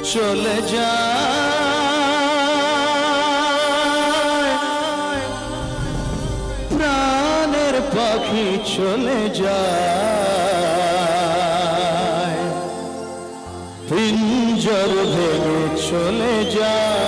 চলে যায় প্রাণের পাখি চলে যায় পিঞ্জর ভেঙে চলে যায়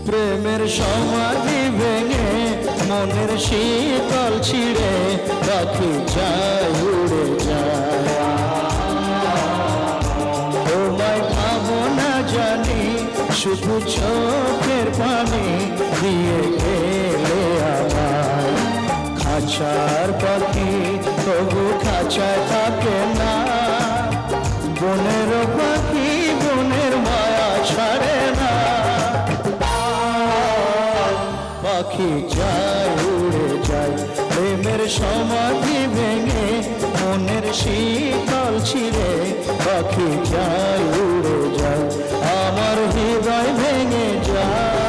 প্রেমের সমাধি ভেঙে মনের শীতল ছিঁড়ে পাখি যায় উড়ে যায় তোমায় পাবো না জানি শুধু চোখের পানি দিয়ে গেলে আমার খাঁচার পাখি তবু খাঁচায় থাকে না বনের পাখি বনের মায়া ছাড়ে না পাখি যায় উড়ে যায় প্রেমের সমাধি ভেঙে মনের শীতল ছিঁড়ে পাখি যায় উড়ে যায় আমার হৃদয় ভেঙে যায়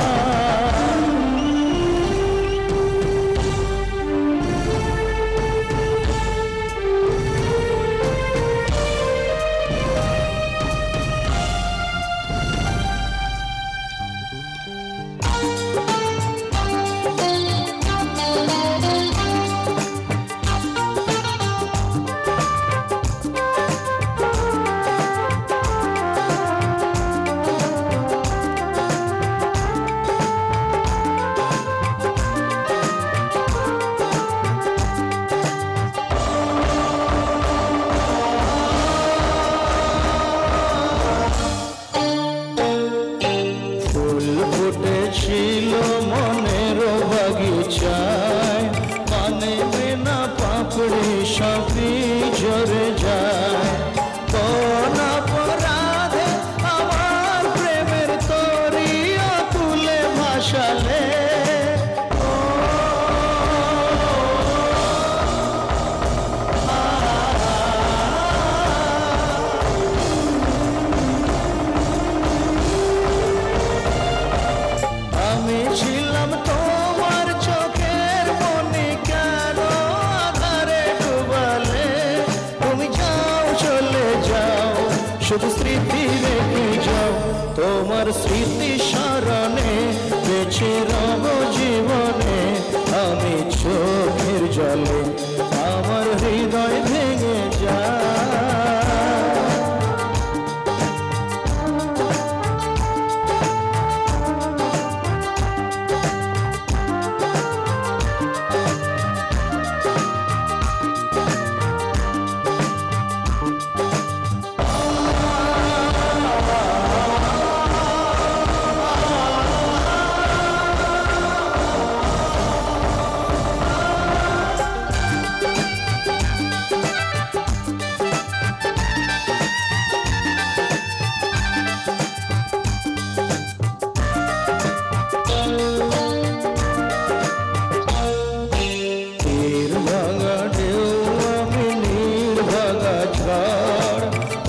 ছিল মনের বাগিচায় মানে বিনা পাপড়ি সবই ঝরে যায় কোন অপরাধে আমার প্রেমের তরিয়া তুলে ভাসালে আমি ছিলাম তোমার চোখের মনি কেন আধারে ডুবালে তুমি যাও চলে যাও শুধু স্মৃতি রেখে যাও তোমার স্মৃতি স্মরণে বেঁচে রব জীবনে আমি চোখের জলে আমার হৃদয় ভেঙে যায়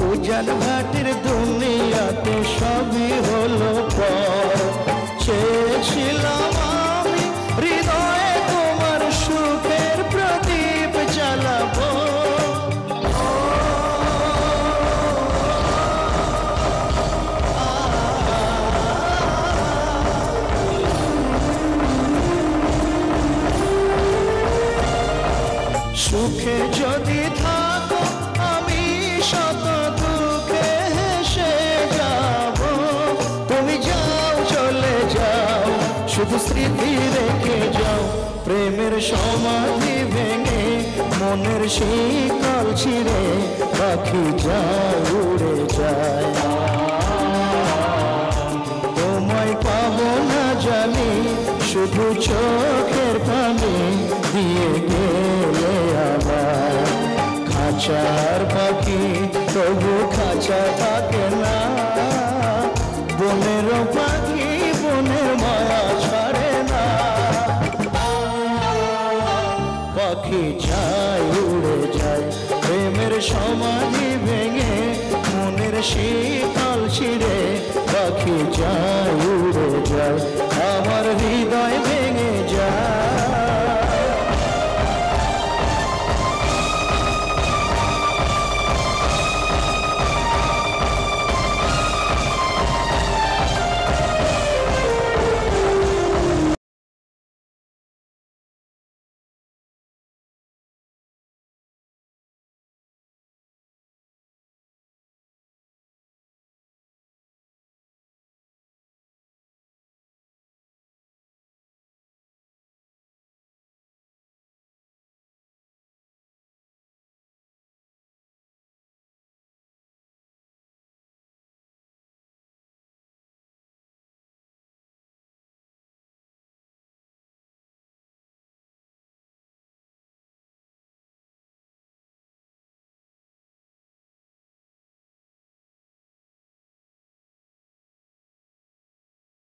উজান ঘাটের দুনিয়াতে সবই হলো পর চেয়েছিলাম আমি হৃদয়ে তোমার সুখের প্রদীপ জ্বালাবো সুখে যদি থাকো আমি শত দুঃখে হেসে যাব তুমি যাও চলে যাও শুধু স্মৃতি রেখে যাও প্রেমের সমাধি ভেঙে মনের শীতল ছিঁড়ে পাখি যায় উড়ে যায় তোমায় পাবো না জানি শুধু চোখের পানি দিয়ে গেলে আবার খাঁচার পাখি তবু খাঁচা থাকে না, বনের পাখি বনের মায়া ছাড়ে না। পাখি যায় উড়ে যায় প্রেমের সমাধি ভেঙে, মনের শীতল ছিঁড়ে পাখি যায় উড়ে যায়।